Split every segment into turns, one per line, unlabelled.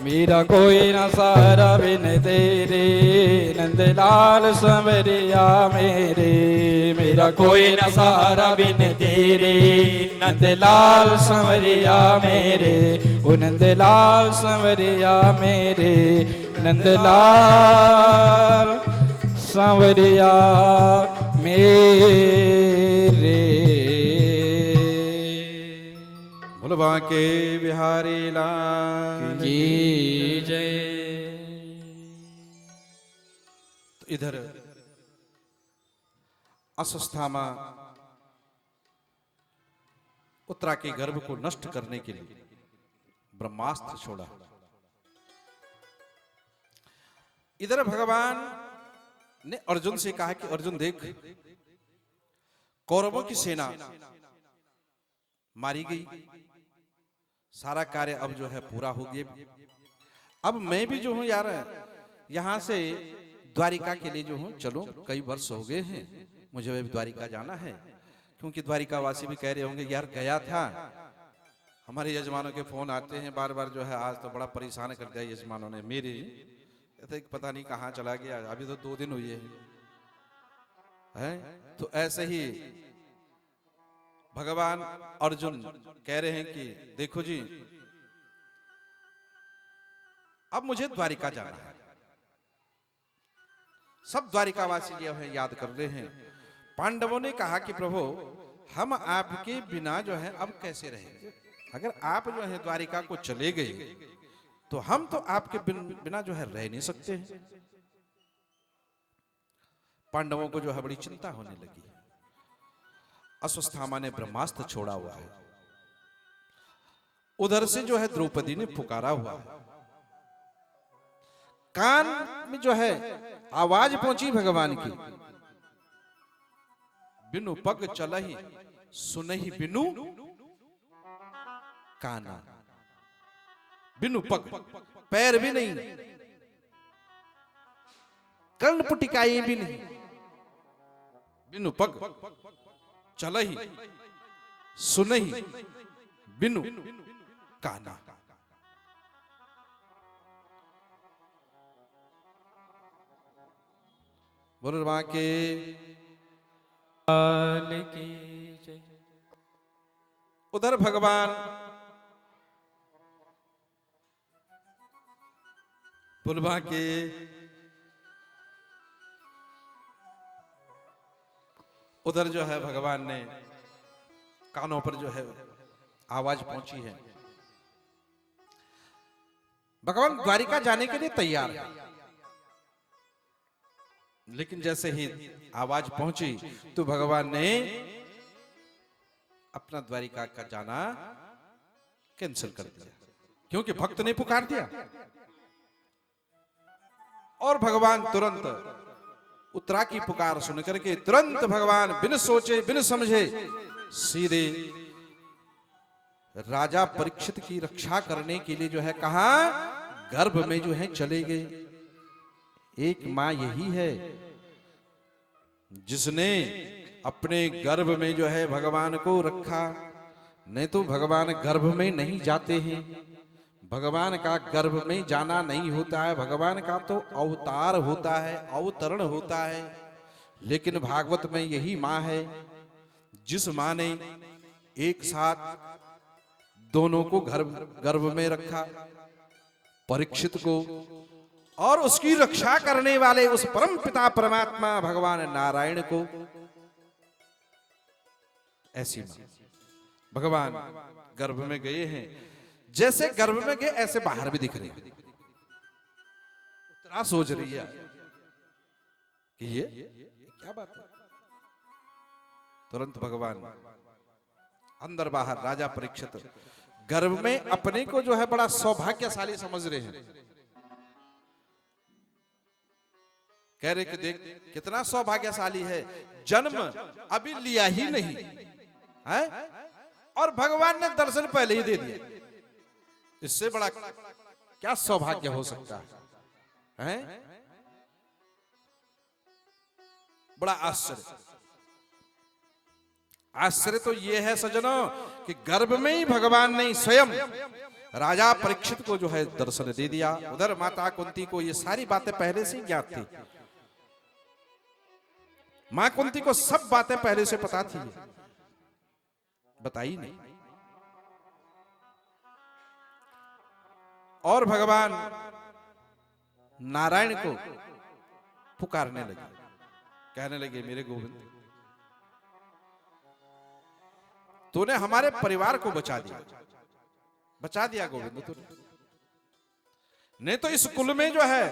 मेरा कोई ना सारा बिन तेरे, नंदलाल संवरिया मेरे। मेरा कोई ना सारा बिन तेरे, नंदलाल संवरिया मेरे। ओ नंदलाल संवरिया मेरे, नंदलाल सांवरिया मेरे।
बोल बांके बिहारी लाल
की जय।
तो इधर अस्वस्थामा उत्तरा के गर्भ को नष्ट करने के लिए ब्रह्मास्त्र छोड़ा। इधर भगवान ने अर्जुन से कहा कि अर्जुन देख, कौरवों की सेना मारी गई, सारा कार्य अब जो है पूरा हो गया। अब मैं भी जो हूं यार यहां से द्वारिका के लिए जो हूं, चलो कई वर्ष हो गए हैं, मुझे भी द्वारिका जाना है। क्योंकि द्वारिका वासी भी कह रहे होंगे यार गया था, हमारे यजमानों के फोन आते हैं बार बार जो है, आज तो बड़ा परेशान कर दिया यजमानों ने मेरे, पता नहीं कहां चला गया, अभी तो 2 दिन हुए हैं। तो ऐसे ही भगवान अर्जुन कह रहे हैं कि देखो जी, अब मुझे द्वारिका जाना है। सब द्वारिकावासी जो है याद कर रहे हैं। पांडवों ने कहा कि प्रभु हम आपके बिना जो है अब कैसे रहेंगे, अगर आप जो है द्वारिका को चले गए तो हम तो आपके बिना जो है रह नहीं सकते हैं। पांडवों को जो है बड़ी चिंता होने लगी। अश्वत्थामा ने ब्रह्मास्त्र छोड़ा हुआ है, उधर से जो है द्रौपदी ने पुकारा हुआ है, कान में जो है आवाज पहुंची भगवान की, बिनु पग चलहि सुनहि बिनु काना। बिनु पग, पैर भी नहीं, कर्ण पुटिकाएं भी नहीं, बिनु पग चलहि सुनहि बिनु काना। बोलो वहां के
की जय।
उधर भगवान बुलवा के उधर जो है भगवान ने कानों पर जो है आवाज पहुंची है। भगवान द्वारिका जाने के लिए तैयार है, लेकिन जैसे ही आवाज पहुंची तो भगवान ने अपना द्वारिका का जाना कैंसिल कर दिया, क्योंकि भक्त ने पुकार दिया। और भगवान तुरंत उत्तरा की पुकार सुनकर के तुरंत भगवान बिन सोचे बिन समझे सीधे राजा परीक्षित की रक्षा करने के लिए जो है कहा, गर्भ में जो है चले गए। एक मां यही है जिसने अपने गर्भ में जो है भगवान को रखा, नहीं तो भगवान गर्भ में नहीं जाते हैं। भगवान का गर्भ में जाना नहीं होता है, भगवान का तो अवतार होता है, अवतरण होता है। लेकिन भागवत में यही मां है जिस मां ने एक साथ दोनों को गर्भ में रखा, परीक्षित को और उसकी रक्षा करने वाले उस परम पिता परमात्मा भगवान नारायण को। ऐसी मां भगवान गर्भ में गए हैं, जैसे गर्भ में गए ऐसे बाहर भी दिख रहे हैं। उत्तरा सोच रही है कि ये क्या बात है। तुरंत भगवान अंदर बाहर राजा परीक्षित गर्भ में अपने को जो है बड़ा सौभाग्यशाली समझ रहे हैं। कह रहे कि देख कितना सौभाग्यशाली है, जन्म अभी लिया ही नहीं है और भगवान ने दर्शन पहले ही दे दिया। इससे बड़ा क्या सौभाग्य हो सकता है? बड़ा आश्चर्य। आश्चर्य तो यह है सज्जनों कि गर्भ में ही भगवान ने स्वयं राजा परीक्षित को जो है दर्शन दे दिया। उधर माता कुंती को ये सारी बातें पहले से ही ज्ञात थी। मां कुंती को सब बातें पहले से पता थी, बताई नहीं। और भगवान नारायण को पुकारने लगे, कहने लगे मेरे गोविंद, तूने हमारे परिवार को बचा दिया, बचा दिया गोविंद तूने। नहीं तो इस कुल में जो है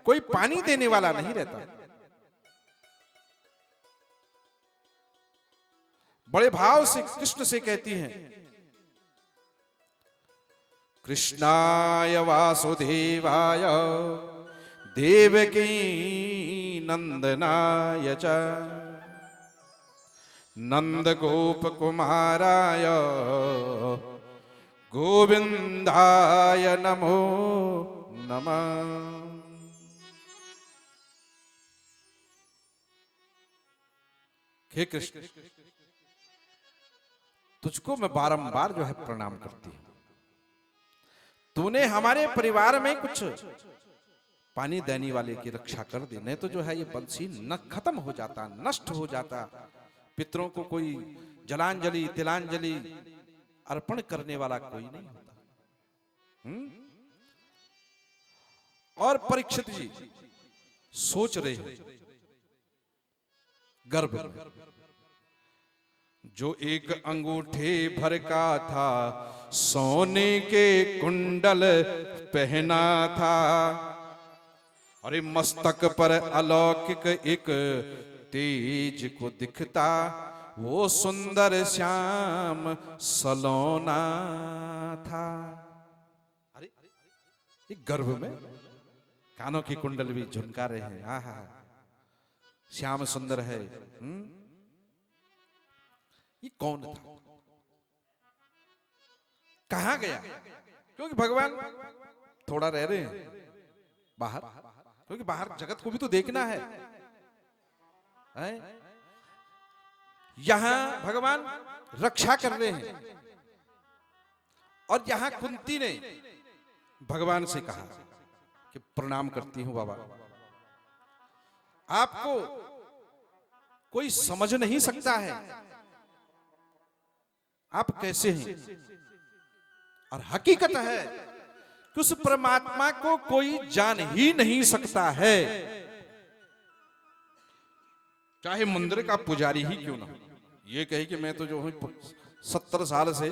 कोई पानी देने वाला नहीं रहता। बड़े भाव से कृष्ण से कहती हैं, कृष्णाय वासुदेवाय देवकी नंदनाय च नंद गोप कुमाराय गोविंदाय नमो नमः। हे कृष्ण, तुझको मैं बारंबार जो है प्रणाम करती हूं। तूने हमारे परिवार में कुछ पानी देने वाले की रक्षा कर दी, नहीं तो जो है ये बंसी न खत्म हो जाता, नष्ट हो जाता। पितरों को कोई जलांजलि तिलांजलि अर्पण करने वाला कोई नहीं होता। और परीक्षित जी सोच रहे हैं गर्भ में, जो एक अंगूठे भर का था सोने के कुंडल पहना था, और मस्तक पर अलौकिक एक तेज को दिखता, वो सुंदर श्याम सलोना था। अरे ये गर्भ में कानों की कुंडल भी झुनका रहे हैं, हा हा श्याम सुंदर है। ये कौन था, कहां गया? क्योंकि भगवान थोड़ा रह रहे हैं बाहर, क्योंकि बाहर जगत को भी तो देखना है। यहां भगवान रक्षा कर रहे हैं, और यहां कुंती ने भगवान से कहा कि प्रणाम करती हूं बाबा, आपको कोई समझ नहीं सकता है, आप कैसे हैं। और हकीकत है कि उस परमात्मा को कोई जान ही नहीं सकता है, चाहे मंदिर का पुजारी ही क्यों ना हो। ये कहे कि मैं तो जो हूं 70 साल से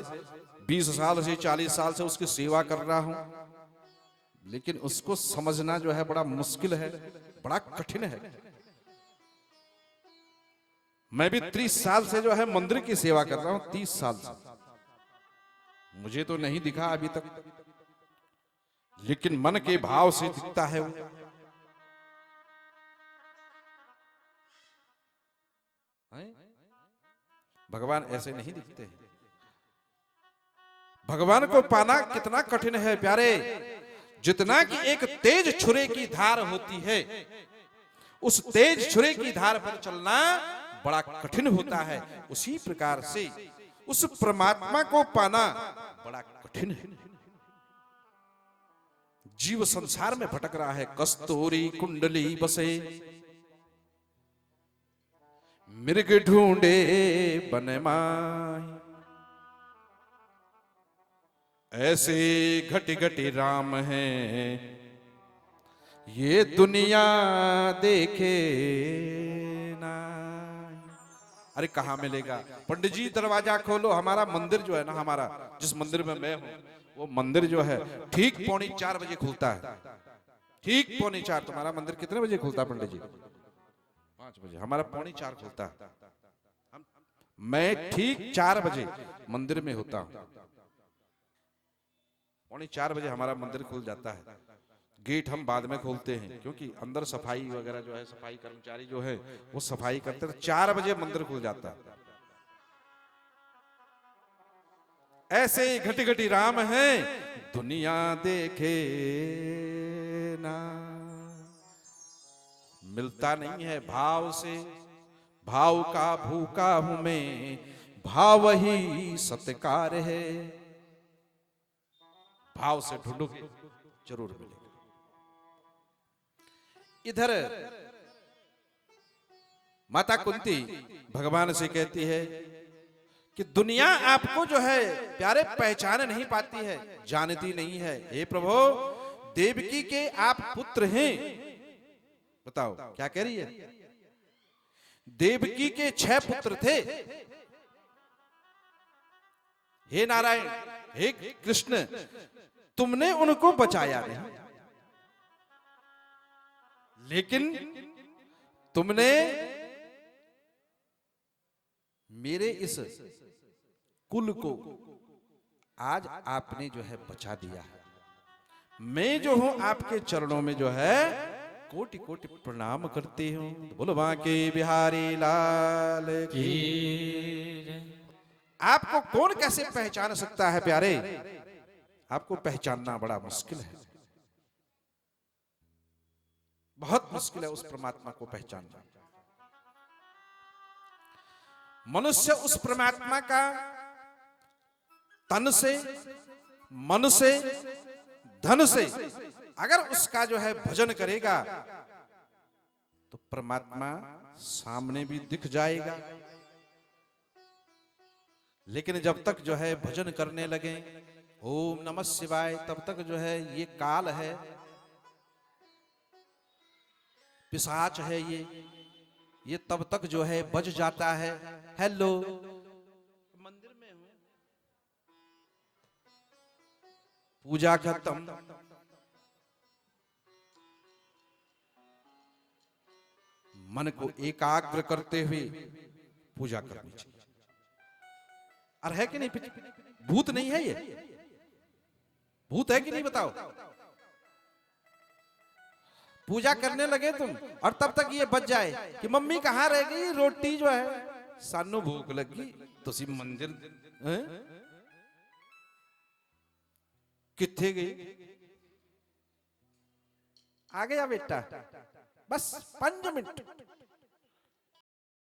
20 साल से 40 साल से उसकी सेवा कर रहा हूं, लेकिन उसको समझना जो है बड़ा मुश्किल है, बड़ा कठिन है। मैं भी 30 साल से जो है मंदिर की सेवा कर रहा हूं, 30 साल से मुझे तो नहीं दिखा अभी तक, लेकिन मन के भाव से दिखता है वो। भगवान ऐसे नहीं दिखते हैं। भगवान को पाना कितना कठिन है प्यारे, जितना कि एक तेज छुरे की धार होती है, उस तेज छुरे की धार पर चलना बड़ा कठिन होता है, उसी प्रकार से उस परमात्मा को पाना बड़ा कठिन है। जीव संसार में भटक रहा है, कस्तूरी कुंडली बसे मृग ढूंढे बन माही, ऐसे घटी घटी राम हैं ये दुनिया देखे ना। अरे कहाँ मिलेगा? पंडित जी दरवाजा खोलो, हमारा मंदिर जो है ना, हमारा जिस मंदिर में मैं हूं, वो मंदिर जो है ठीक 3:45 बजे खुलता है। ठीक 3:45। तुम्हारा मंदिर कितने बजे खुलता है पंडित जी? 5 बजे। हमारा 3:45 खुलता है। मैं ठीक 4 बजे मंदिर में होता हूं। 3:45 बजे हमारा मंदिर खुल जाता है। गेट हम बाद में खोलते हैं, क्योंकि अंदर सफाई वगैरह जो है, सफाई कर्मचारी जो है वो सफाई करते हैं। 4 बजे मंदिर खुल जाता है। ऐसे घटी घटी राम हैं दुनिया देखे ना। मिलता नहीं है भाव से, भाव का भूखा हूं मैं, भाव ही सत्कार है। भाव से ढूंढोगे जरूर मिलेगा। इधर माता कुंती भगवान से कहती है कि दुनिया आपको जो है प्यारे पहचान नहीं पाती है, जानती नहीं है। हे प्रभु, देवकी के आप पुत्र हैं। बताओ क्या कह रही है? देवकी के 6 पुत्र थे। हे नारायण, हे कृष्ण, तुमने उनको बचाया नहीं, लेकिन तुमने मेरे इस कुल को आज आपने जो है बचा दिया है। मैं जो हूं आपके चरणों में जो है कोटि कोटि प्रणाम करती हूं। बोलो बांके बिहारी लाल की। आपको कौन कैसे पहचान सकता है प्यारे? आपको पहचानना बड़ा मुश्किल है, बहुत मुश्किल है उस परमात्मा को पहचानना। मनुष्य उस परमात्मा का तन से, मन से, धन से अगर उसका जो है भजन करेगा तो परमात्मा सामने भी दिख जाएगा। लेकिन जब तक जो है भजन करने लगे ओम नमः शिवाय, तब तक जो है ये काल है, पिशाच है ये तब तक जो है बज जाता है। हेलो, मंदिर में हूं, पूजा खत्म, मन को एकाग्र करते हुए पूजा करनी चाहिए। और है कि नहीं? भूत नहीं है ये? भूत है कि नहीं बताओ? पूजा करने लगे तुम और तब तक ये बच जाए कि मम्मी कहाँ रह गई, रोटी जो है, सानू भूख लगी, तुसी मंदिर किथे गई? आ गया बेटा, बस 5 मिनट,